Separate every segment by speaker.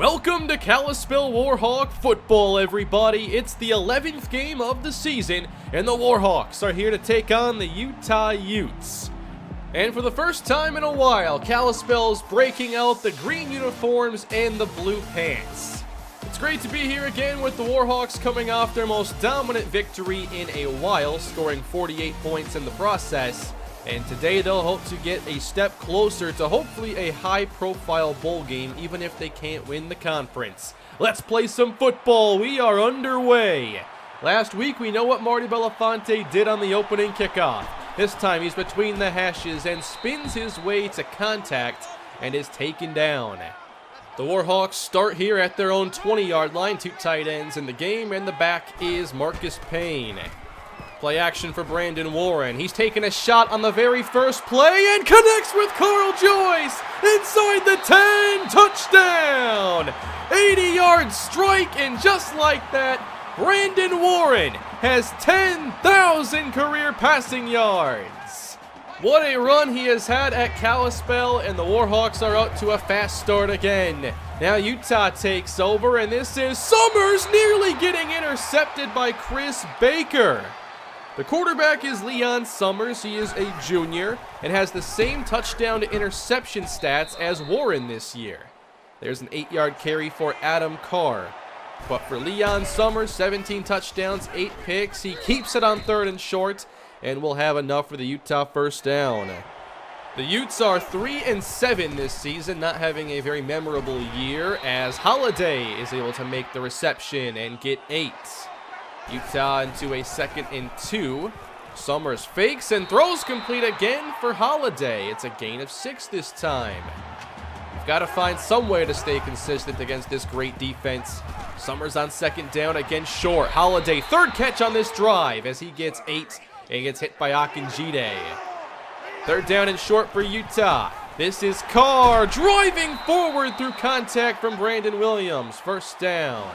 Speaker 1: Welcome to Kalispell Warhawk football, everybody. It's the 11th game of the season, and the Warhawks are here to take on the Utah Utes. And for the first time in a while, Kalispell's breaking out the green uniforms and the blue pants. It's great to be here again with the Warhawks coming off their most dominant victory in a while, scoring 48 points in the process. And today they'll hope to get a step closer to hopefully a high-profile bowl game, even if they can't win the conference. Let's play some football. We are underway. Last week, we know what Marty Belafonte did on the opening kickoff. This time, he's between the hashes and spins his way to contact and is taken down. The Warhawks start here at their own 20-yard line, two tight ends in the game, and the back is Marcus Payne. Play action for Brandon Warren. He's taking a shot on the very first play and connects with Carl Joyce inside the 10. Touchdown! 80-yard strike, and just like that, Brandon Warren has 10,000 career passing yards. What a run he has had at Kalispell, and the Warhawks are out to a fast start again. Now Utah takes over, and this is Summers nearly getting intercepted by Chris Baker. The quarterback is Leon Summers. He is a junior and has the same touchdown to interception stats as Warren this year. There's an 8-yard carry for Adam Carr. But for Leon Summers, 17 touchdowns, 8 picks. He keeps it on 3rd and short and will have enough for the Utah first down. The Utes are 3-7 this season, not having a very memorable year, as Holiday is able to make the reception and get 8. Utah into a 2nd and 2. Summers fakes and throws complete again for Holiday. It's a gain of 6 this time. We've got to find some way to stay consistent against this great defense. Summers on 2nd down, again short. Holiday, 3rd catch on this drive as he gets 8 and gets hit by Akinjide. 3rd down and short for Utah. This is Carr driving forward through contact from Brandon Williams. 1st down.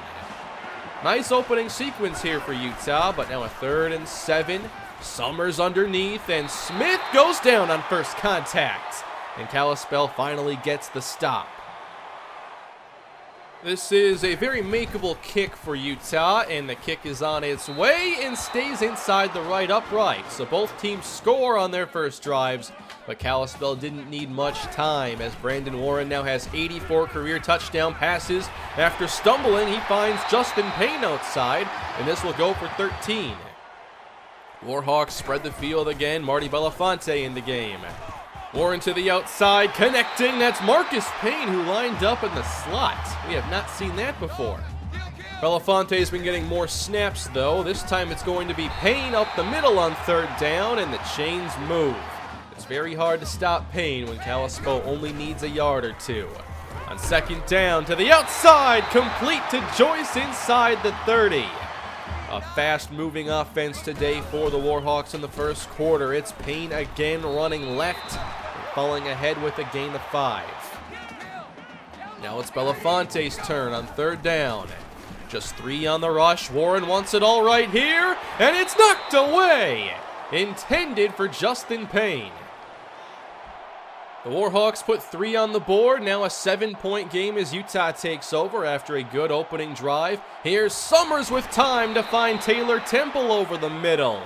Speaker 1: Nice opening sequence here for Utah, but now a 3rd and 7. Summers underneath, and Smith goes down on first contact. And Kalispell finally gets the stop. This is a very makeable kick for Utah, and the kick is on its way and stays inside the right upright. So both teams score on their first drives, but Kalispell didn't need much time, as Brandon Warren now has 84 career touchdown passes. After stumbling, he finds Justin Payne outside, and this will go for 13. Warhawks spread the field again. Marty Belafonte in the game. Warren to the outside, connecting. That's Marcus Payne, who lined up in the slot. We have not seen that before. Belafonte's been getting more snaps, though. This time it's going to be Payne up the middle on 3rd down, and the chains move. It's very hard to stop Payne when Kalispell only needs a yard or 2. On 2nd down, to the outside, complete to Joyce inside the 30. A fast-moving offense today for the Warhawks in the first quarter. It's Payne again running left, falling ahead with a gain of 5. Now it's Belafonte's turn on 3rd down. Just 3 on the rush. Warren wants it all right here, and it's knocked away. Intended for Justin Payne. The Warhawks put 3 on the board. Now a 7-point game as Utah takes over after a good opening drive. Here's Summers with time to find Taylor Temple over the middle.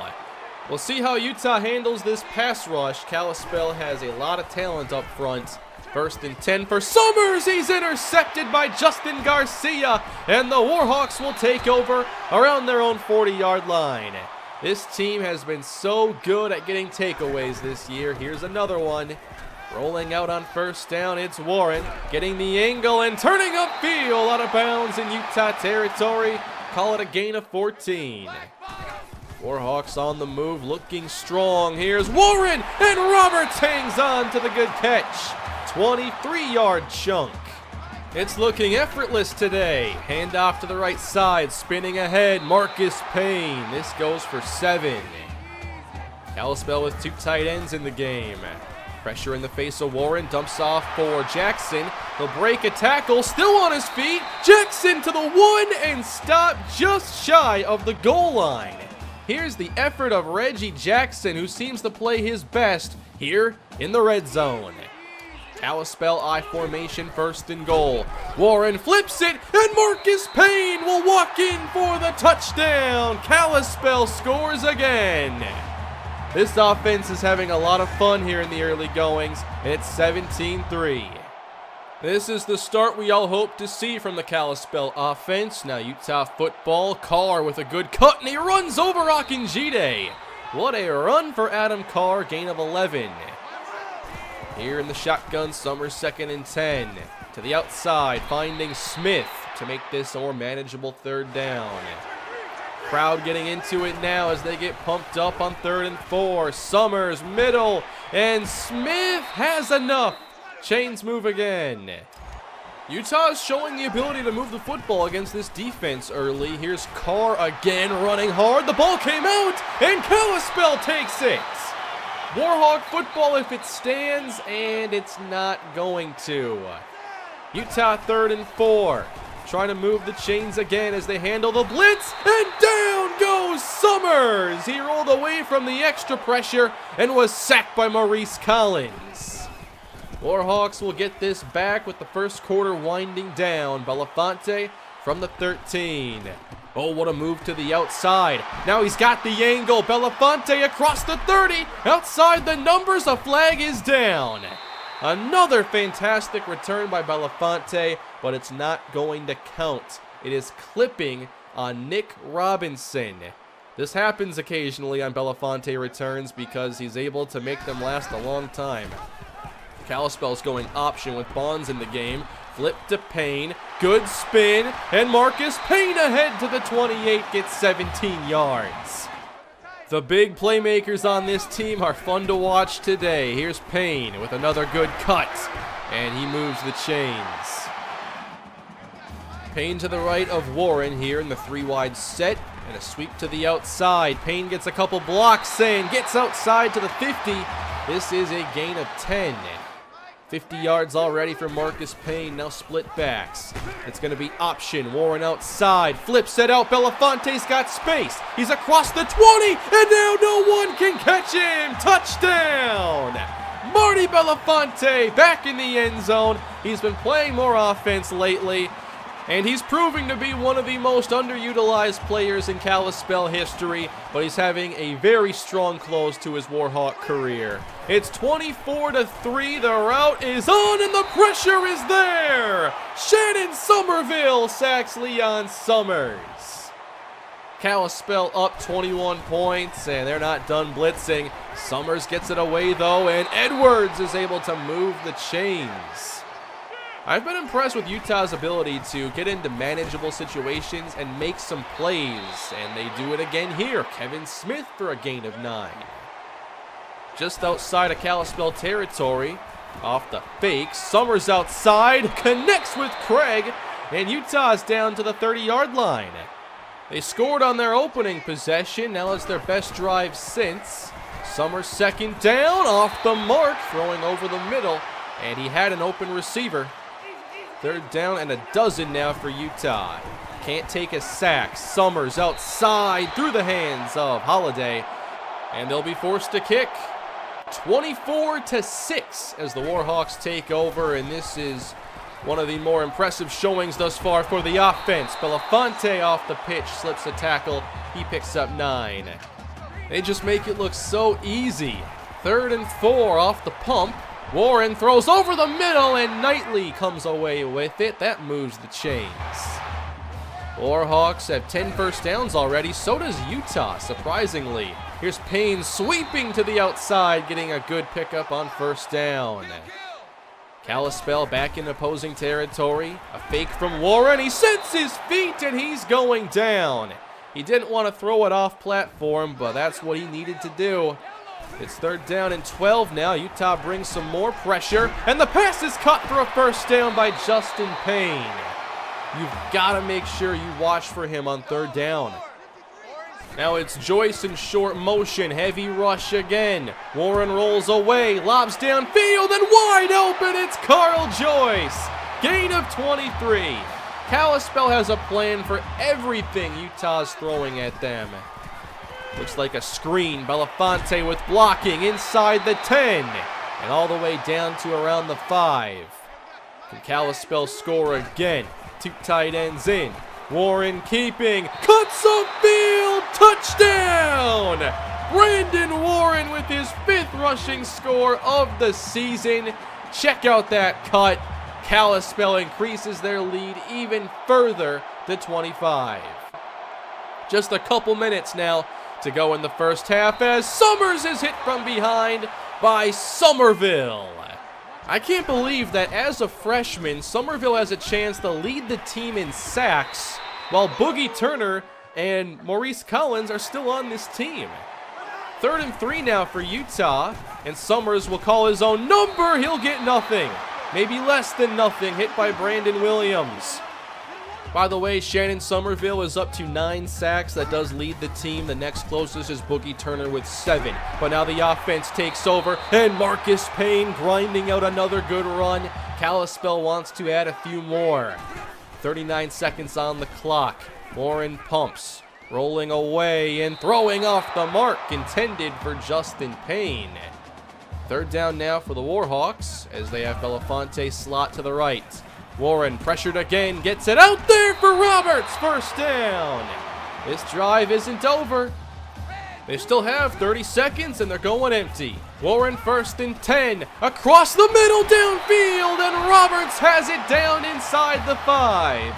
Speaker 1: We'll see how Utah handles this pass rush. Kalispell has a lot of talent up front. 1st and 10 for Summers. He's intercepted by Justin Garcia, and the Warhawks will take over around their own 40-yard line. This team has been so good at getting takeaways this year. Here's another one. Rolling out on 1st down, it's Warren getting the angle and turning upfield out of bounds in Utah territory. Call it a gain of 14. Warhawks on the move, looking strong. Here's Warren, and Roberts hangs on to the good catch. 23-yard chunk. It's looking effortless today. Handoff to the right side, spinning ahead, Marcus Payne. This goes for 7. Kalispell with 2 tight ends in the game. Pressure in the face of Warren, dumps off for Jackson. He'll break a tackle, still on his feet. Jackson to the 1 and stop just shy of the goal line. Here's the effort of Reggie Jackson, who seems to play his best here in the red zone. Kalispell I formation, 1st and goal. Warren flips it, and Marcus Payne will walk in for the touchdown. Kalispell scores again. This offense is having a lot of fun here in the early goings, and it's 17-3. This is the start we all hope to see from the Kalispell offense. Now Utah football, Carr with a good cut, and he runs over Akinjide. What a run for Adam Carr, gain of 11. Here in the shotgun, Summers 2nd and 10. To the outside, finding Smith to make this a more manageable 3rd down. Crowd getting into it now as they get pumped up on 3rd and 4. Summers, middle, and Smith has enough. Chains move again. Utah is showing the ability to move the football against this defense early. Here's Carr again running hard. The ball came out, and Kalispell takes it. Warhawk football if it stands, and it's not going to. Utah 3rd and 4. Trying to move the chains again as they handle the blitz, and down goes Summers. He rolled away from the extra pressure and was sacked by Maurice Collins. Warhawks will get this back with the 1st quarter winding down. Belafonte from the 13. Oh, what a move to the outside. Now he's got the angle. Belafonte across the 30. Outside the numbers, a flag is down. Another fantastic return by Belafonte, but it's not going to count. It is clipping on Nick Robinson. This happens occasionally on Belafonte returns because he's able to make them last a long time. Kalispell's going option with Bonds in the game. Flip to Payne. Good spin. And Marcus Payne ahead to the 28. Gets 17 yards. The big playmakers on this team are fun to watch today. Here's Payne with another good cut. And he moves the chains. Payne to the right of Warren here in the 3-wide set. And a sweep to the outside. Payne gets a couple blocks and gets outside to the 50. This is a gain of 10. 50 yards already for Marcus Payne, now split backs. It's going to be option, Warren outside, flips it out, Belafonte's got space. He's across the 20, and now no one can catch him. Touchdown! Marty Belafonte back in the end zone. He's been playing more offense lately, and he's proving to be one of the most underutilized players in Kalispell history, but he's having a very strong close to his Warhawk career. It's 24-3, the route is on, and the pressure is there! Shannon Somerville sacks Leon Summers. Kalispell up 21 points, and they're not done blitzing. Summers gets it away, though, and Edwards is able to move the chains. I've been impressed with Utah's ability to get into manageable situations and make some plays, and they do it again here. Kevin Smith for a gain of 9. Just outside of Kalispell territory, off the fake, Summers outside, connects with Craig, and Utah's down to the 30-yard line. They scored on their opening possession, now it's their best drive since. Summers 2nd down, off the mark, throwing over the middle, and he had an open receiver. 3rd down and a dozen now for Utah. Can't take a sack. Summers outside through the hands of Holiday, and they'll be forced to kick. 24-6 as the Warhawks take over, and this is one of the more impressive showings thus far for the offense. Belafonte off the pitch, slips a tackle. He picks up 9. They just make it look so easy. 3rd and 4 off the pump. Warren throws over the middle, and Knightley comes away with it. That moves the chains. Warhawks have 10 first downs already. So does Utah, surprisingly. Here's Payne sweeping to the outside, getting a good pickup on 1st down. Kalispell back in opposing territory. A fake from Warren. He sets his feet, and he's going down. He didn't want to throw it off platform, but that's what he needed to do. It's 3rd down and 12 now. Utah brings some more pressure, and the pass is caught for a 1st down by Justin Payne. You've got to make sure you watch for him on 3rd down. Now it's Joyce in short motion, heavy rush again. Warren rolls away, lobs downfield, and wide open, it's Carl Joyce. Gain of 23. Kalispell has a plan for everything Utah's throwing at them. Looks like a screen. Belafonte with blocking inside the 10. And all the way down to around the 5. Can Kalispell score again? 2 tight ends in. Warren keeping. Cuts upfield. Touchdown! Brandon Warren with his 5th rushing score of the season. Check out that cut. Kalispell increases their lead even further to 25. Just a couple minutes now to go in the first half as Summers is hit from behind by Somerville. I can't believe that as a freshman, Somerville has a chance to lead the team in sacks while Boogie Turner and Maurice Collins are still on this team. 3rd and 3 now for Utah, and Summers will call his own number. He'll get nothing. Maybe less than nothing, hit by Brandon Williams. By the way, Shannon Somerville is up to 9 sacks. That does lead the team. The next closest is Boogie Turner with 7. But now the offense takes over, and Marcus Payne grinding out another good run. Kalispell wants to add a few more. 39 seconds on the clock. Warren pumps, rolling away and throwing off the mark intended for Justin Payne. 3rd down now for the Warhawks as they have Belafonte slot to the right. Warren pressured again, gets it out there for Roberts, 1st down. This drive isn't over. They still have 30 seconds and they're going empty. Warren 1st and 10, across the middle downfield, and Roberts has it down inside the 5.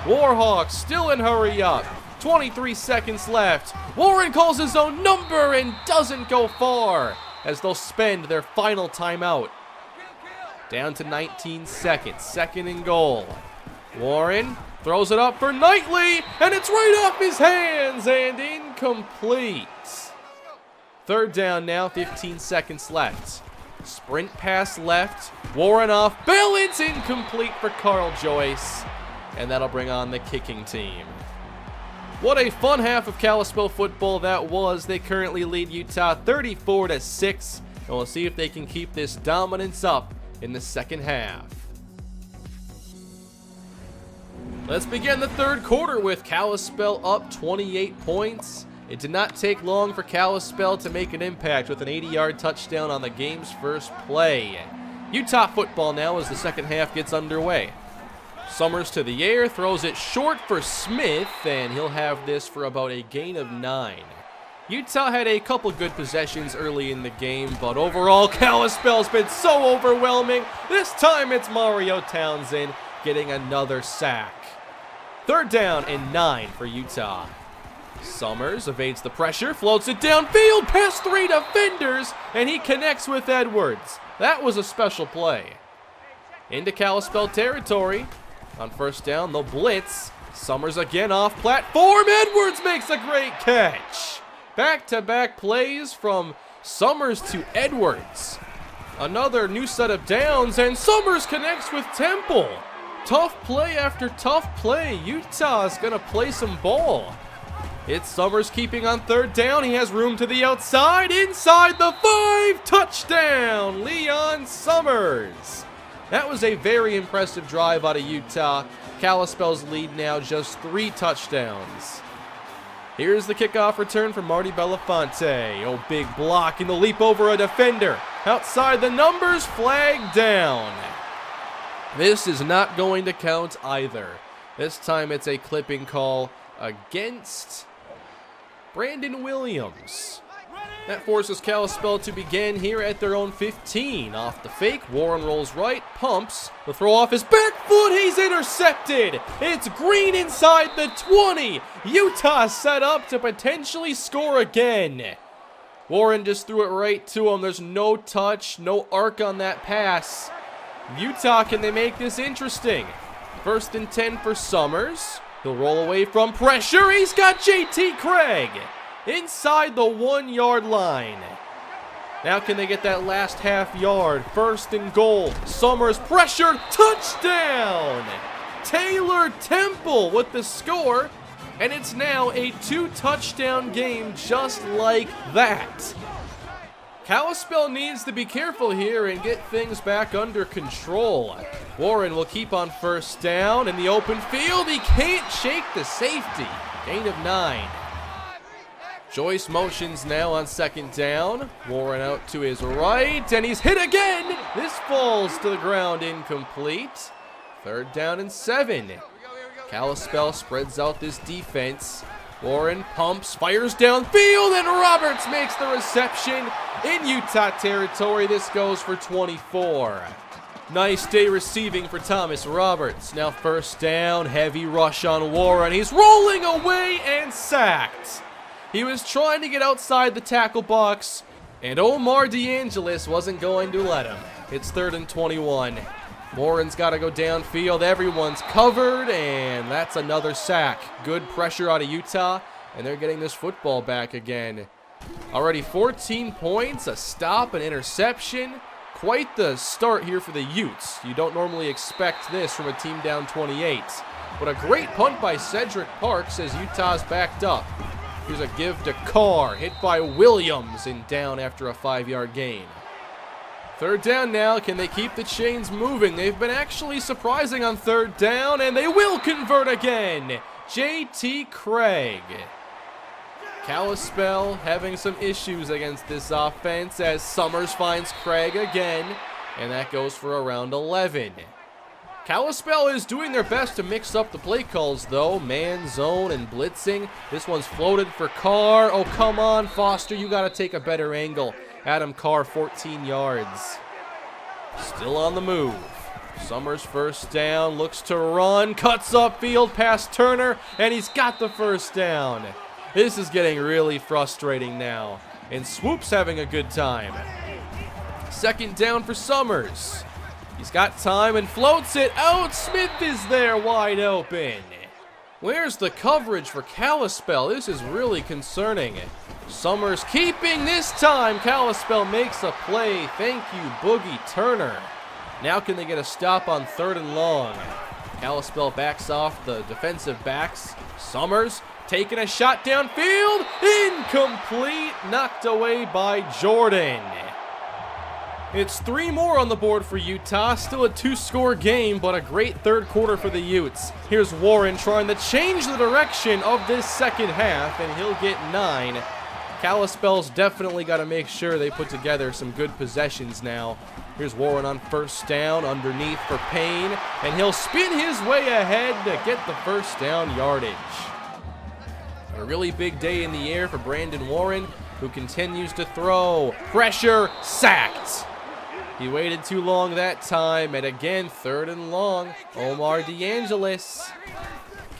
Speaker 1: Warhawks still in hurry up. 23 seconds left. Warren calls his own number and doesn't go far as they'll spend their final timeout. Down to 19 seconds, 2nd and goal. Warren throws it up for Knightley, and it's right off his hands and incomplete. 3rd down now, 15 seconds left. Sprint pass left. Warren off balance, incomplete for Carl Joyce. And that'll bring on the kicking team. What a fun half of Kalispell football that was. They currently lead Utah 34-6. And we'll see if they can keep this dominance up in the 2nd half. Let's begin the 3rd quarter with Kalispell up 28 points. It did not take long for Kalispell to make an impact with an 80-yard touchdown on the game's first play. Utah football now as the 2nd half gets underway. Summers to the air, throws it short for Smith, and he'll have this for about a gain of 9. Utah had a couple good possessions early in the game, but overall, Kalispell's been so overwhelming. This time it's Mario Townsend getting another sack. 3rd down and 9 for Utah. Summers evades the pressure, floats it downfield past 3 defenders, and he connects with Edwards. That was a special play. Into Kalispell territory. On 1st down, they'll blitz. Summers again off platform. Edwards makes a great catch. Back-to-back plays from Summers to Edwards. Another new set of downs, and Summers connects with Temple. Tough play after tough play. Utah's going to play some ball. It's Summers keeping on 3rd down. He has room to the outside. Inside the 5. Touchdown, Leon Summers. That was a very impressive drive out of Utah. Kalispell's lead now just 3 touchdowns. Here's the kickoff return from Marty Belafonte. Oh, big block in the leap over a defender. Outside the numbers, flag down. This is not going to count either. This time it's a clipping call against Brandon Williams. That forces Kalispell to begin here at their own 15. Off the fake, Warren rolls right, pumps. The throw off his back foot, he's intercepted. It's Green inside the 20. Utah set up to potentially score again. Warren just threw it right to him. There's no touch, no arc on that pass. Utah, can they make this interesting? 1st and 10 for Summers. He'll roll away from pressure. He's got JT Craig inside the 1-yard line. Now can they get that last half yard? 1st and goal. Summers pressure. Touchdown. Taylor Temple with the score. And it's now a 2-touchdown game just like that. Kalispell needs to be careful here and get things back under control. Warren will keep on 1st down in the open field. He can't shake the safety. Gain of 9. Joyce motions now on second down. Warren out to his right, and he's hit again. This falls to the ground, incomplete. Third down and 7. Kalispell spreads out this defense. Warren pumps, fires downfield, and Roberts makes the reception. In Utah territory, this goes for 24. Nice day receiving for Thomas Roberts. Now first down, heavy rush on Warren. He's rolling away and sacked. He was trying to get outside the tackle box, and Omar DeAngelis wasn't going to let him. It's 3rd and 21. Warren's got to go downfield. Everyone's covered, and that's another sack. Good pressure out of Utah, and they're getting this football back again. Already 14 points, a stop, an interception. Quite the start here for the Utes. You don't normally expect this from a team down 28. But a great punt by Cedric Parks as Utah's backed up. Here's a give to Carr, hit by Williams, and down after a 5-yard gain. Third down now. Can they keep the chains moving? They've been actually surprising on third down, and they will convert again. J.T. Craig. Kalispell having some issues against this offense as Summers finds Craig again, and that goes for around 11. Kalispell is doing their best to mix up the play calls, though. Man, zone, and blitzing. This one's floated for Carr. Oh, come on, Foster. You got to take a better angle. Adam Carr, 14 yards. Still on the move. Summers first down, looks to run, cuts upfield past Turner, and he's got the first down. This is getting really frustrating now, and Swoop's having a good time. Second down for Summers. He's got time and floats it out. Smith is there wide open. Where's the coverage for Kalispell? This is really concerning. Summers keeping this time. Kalispell makes a play. Thank you, Boogie Turner. Now can they get a stop on 3rd and long? Kalispell backs off the defensive backs. Summers taking a shot downfield. Incomplete. Knocked away by Jordan. It's 3 more on the board for Utah. Still a 2-score game, but a great third quarter for the Utes. Here's Warren trying to change the direction of this second half, and he'll get 9. Kalispell's definitely got to make sure they put together some good possessions now. Here's Warren on first down, underneath for Payne, and he'll spin his way ahead to get the first down yardage. A really big day in the air for Brandon Warren, who continues to throw. Pressure, sacked. He waited too long that time, and again, 3rd and long. Omar DeAngelis.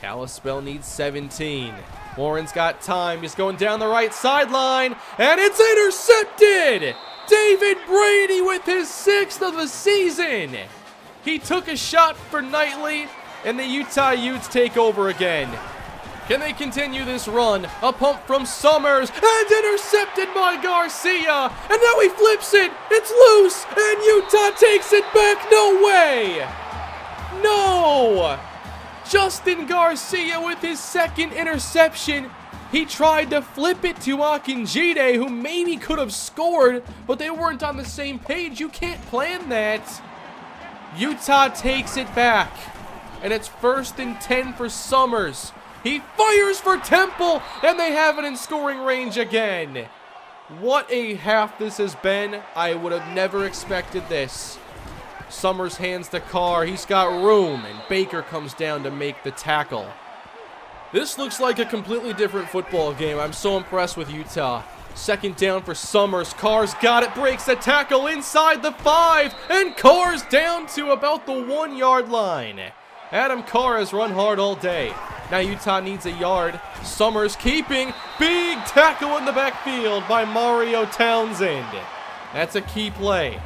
Speaker 1: Kalispell needs 17. Warren's got time. He's going down the right sideline, and it's intercepted! David Brady with his 6th of the season. He took a shot for Knightley, and the Utah Utes take over again. Can they continue this run? A pump from Summers, and intercepted by Garcia. And now he flips it. It's loose, and Utah takes it back. No way. No. Justin Garcia with his 2nd interception. He tried to flip it to Akinjide, who maybe could have scored, but they weren't on the same page. You can't plan that. Utah takes it back, and it's 1st and 10 for Summers. He fires for Temple, and they have it in scoring range again. What a half this has been. I would have never expected this. Summers hands to Carr. He's got room, and Baker comes down to make the tackle. This looks like a completely different football game. I'm so impressed with Utah. Second down for Summers. Carr's got it, breaks a tackle inside the 5, and Carr's down to about the 1-yard line. Adam Carr has run hard all day. Now Utah needs a yard. Summers keeping. Big tackle in the backfield by Mario Townsend. That's a key play.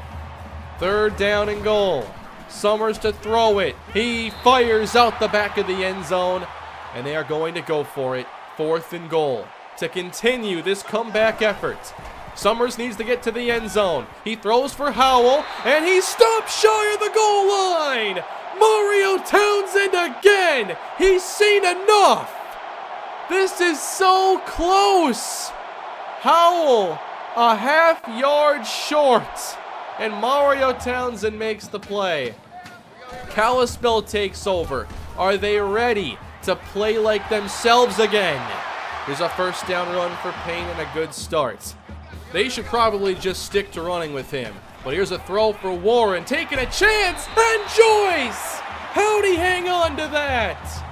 Speaker 1: 3rd down and goal. Summers to throw it. He fires out the back of the end zone, and they are going to go for it. 4th and goal to continue this comeback effort. Summers needs to get to the end zone. He throws for Howell, and he stops shy of the goal line. Mario Townsend again. He's seen enough. This is so close. Howell a half-yard short, and Mario Townsend makes the play. Kalispell takes over. Are they ready to play like themselves again? Here's a first down run for Payne and a good start. They should probably just stick to running with him. But here's a throw for Warren, taking a chance, and Joyce! How'd he hang on to that?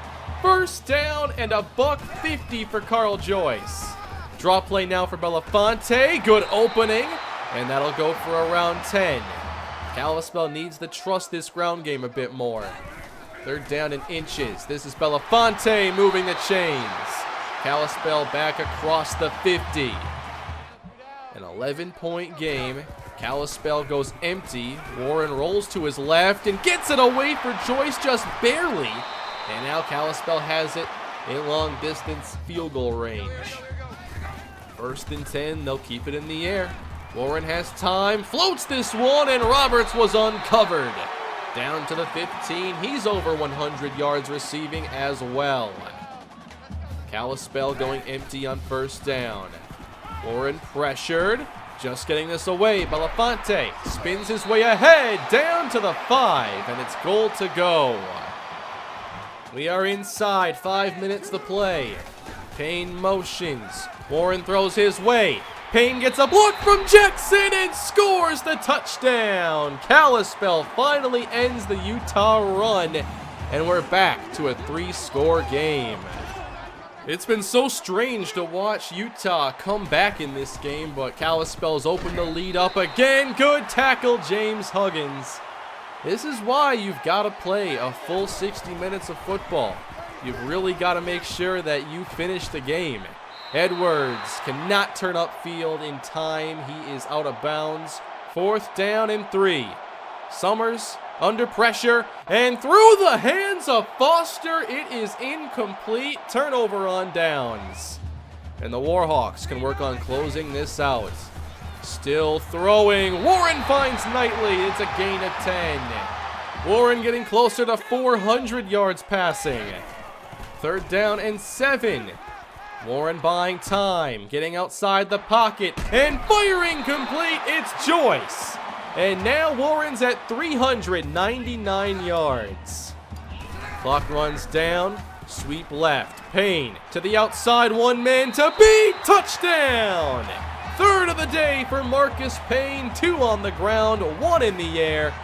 Speaker 1: First down and a $150 for Carl Joyce. Draw play now for Belafonte, good opening, and that'll go for around 10. Kalispell needs to trust this ground game a bit more. Third down in inches. This is Belafonte moving the chains. Kalispell back across the 50. An 11-point game. Kalispell goes empty. Warren rolls to his left and gets it away for Joyce just barely. And now Kalispell has it in long distance field goal range. First and 10, they'll keep it in the air. Warren has time, floats this one, and Roberts was uncovered. Down to the 15, he's over 100 yards receiving as well. Kalispell going empty on first down. Warren pressured, just getting this away. Belafonte spins his way ahead, down to the 5, and it's goal to go. We are inside, 5 minutes to play. Payne motions. Warren throws his way. Payne gets a block from Jackson and scores the touchdown. Kalispell finally ends the Utah run, and we're back to a 3-score game. It's been so strange to watch Utah come back in this game, but Kalispell's opened the lead up again. Good tackle, James Huggins. This is why you've got to play a full 60 minutes of football. You've really got to make sure that you finish the game. Edwards cannot turn upfield in time. He is out of bounds. Fourth down and 3. Summers under pressure and through the hands of Foster. It is incomplete. Turnover on downs. And the Warhawks can work on closing this out. Still throwing. Warren finds Knightley. It's a gain of 10. Warren getting closer to 400 yards passing. Third down and 7. Warren buying time, getting outside the pocket, and firing complete. It's Joyce. And now Warren's at 399 yards. Clock runs down, sweep left. Payne to the outside, one man to beat. Touchdown. Third of the day for Marcus Payne. 2 on the ground, 1 in the air.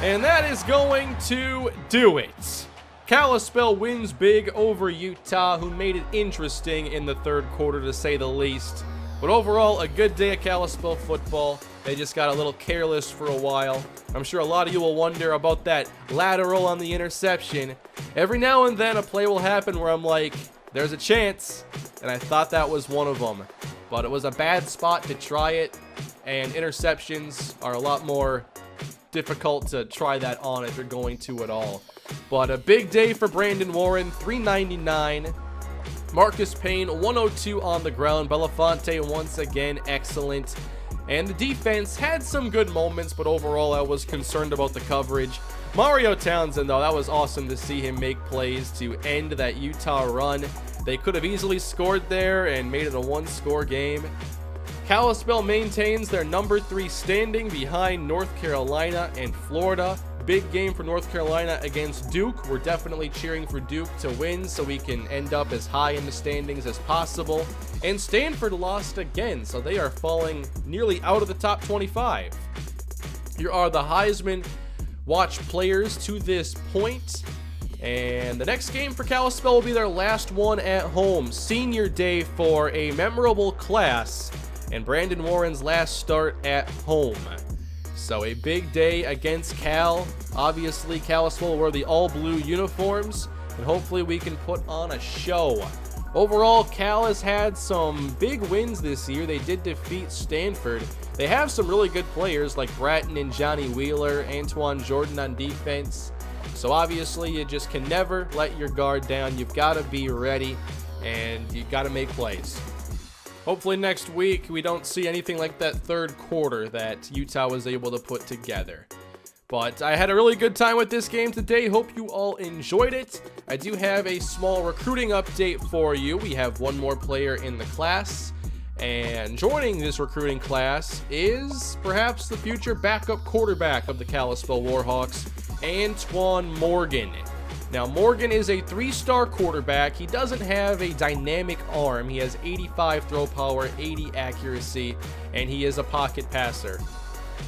Speaker 1: And that is going to do it. Kalispell wins big over Utah, who made it interesting in the third quarter, to say the least. But overall, a good day of Kalispell football. They just got a little careless for a while. I'm sure a lot of you will wonder about that lateral on the interception. Every now and then a play will happen where I'm like, there's a chance, and I thought that was one of them. But it was a bad spot to try it, and interceptions are a lot more difficult to try that on if you're going to at all. But a big day for Brandon Warren, 399. Marcus Payne, 102 on the ground. Belafonte, once again, excellent. And the defense had some good moments, but overall I was concerned about the coverage. Mario Townsend, though, that was awesome to see him make plays to end that Utah run. They could have easily scored there and made it a 1-score game. Kalispell maintains their number 3 standing behind North Carolina and Florida. Big game for North Carolina against Duke. We're definitely cheering for Duke to win so we can end up as high in the standings as possible. And Stanford lost again, so they are falling nearly out of the top 25. Here are the Heisman Watch players to this point. And the next game for Kalispell will be their last one at home. Senior day for a memorable class, and Brandon Warren's last start at home. So a big day against Cal. Obviously, Kalispell will wear the all-blue uniforms, and hopefully we can put on a show. Overall, Cal has had some big wins this year. They did defeat Stanford. They have some really good players like Bratton and Johnny Wheeler, Antoine Jordan on defense. So obviously, you just can never let your guard down. You've got to be ready, and you've got to make plays. Hopefully next week we don't see anything like that third quarter that Utah was able to put together. But I had a really good time with this game today. Hope you all enjoyed it. I do have a small recruiting update for you. We have one more player in the class, and joining this recruiting class is perhaps the future backup quarterback of the Kalispell Warhawks, Antoine Morgan. Now, Morgan is a 3-star quarterback. He doesn't have a dynamic arm. He has 85 throw power, 80 accuracy, and he is a pocket passer.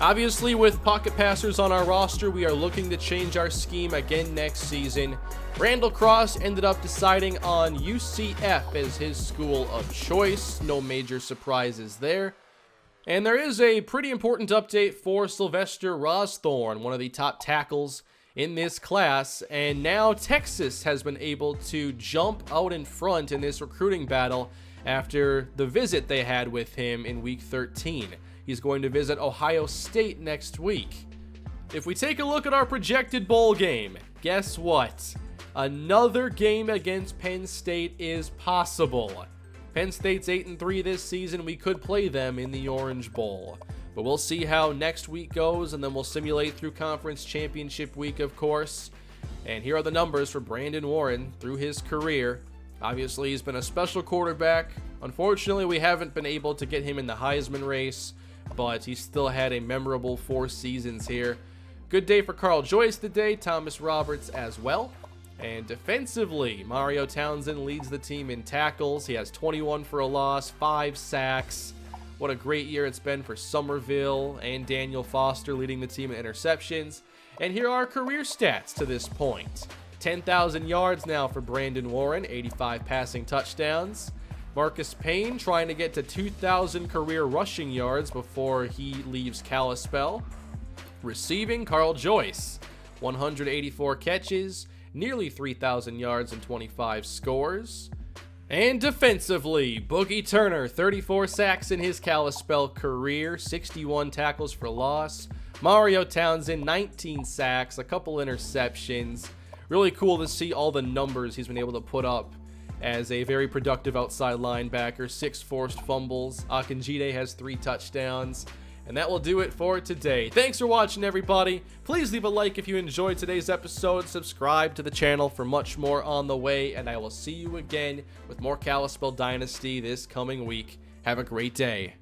Speaker 1: Obviously, with pocket passers on our roster, we are looking to change our scheme again next season. Randall Cross ended up deciding on UCF as his school of choice. No major surprises there. And there is a pretty important update for Sylvester Rosthorn, one of the top tackles in this class. And now Texas has been able to jump out in front in this recruiting battle after the visit they had with him in week 13. He's going to visit Ohio State next week. If we take a look at our projected bowl game, guess what? Another game against Penn State is possible. Penn State's 8-3 this season. We could play them in the Orange Bowl. But we'll see how next week goes, and then we'll simulate through Conference Championship week, of course. And here are the numbers for Brandon Warren through his career. Obviously, he's been a special quarterback. Unfortunately, we haven't been able to get him in the Heisman race, but he still had a memorable 4 seasons here. Good day for Carl Joyce today, Thomas Roberts as well. And defensively, Mario Townsend leads the team in tackles. He has 21 for a loss, 5 sacks. What a great year it's been for Somerville, and Daniel Foster leading the team in interceptions. And here are career stats to this point. 10,000 yards now for Brandon Warren, 85 passing touchdowns. Marcus Payne trying to get to 2,000 career rushing yards before he leaves Kalispell. Receiving, Carl Joyce, 184 catches, nearly 3,000 yards and 25 scores. And defensively, Boogie Turner, 34 sacks in his Kalispell career, 61 tackles for loss. Mario Townsend, 19 sacks, a couple interceptions. Really cool to see all the numbers he's been able to put up as a very productive outside linebacker. 6 forced fumbles. Akinjide has 3 touchdowns. And that will do it for today. Thanks for watching, everybody. Please leave a like if you enjoyed today's episode. Subscribe to the channel for much more on the way. And I will see you again with more Kalispell Dynasty this coming week. Have a great day.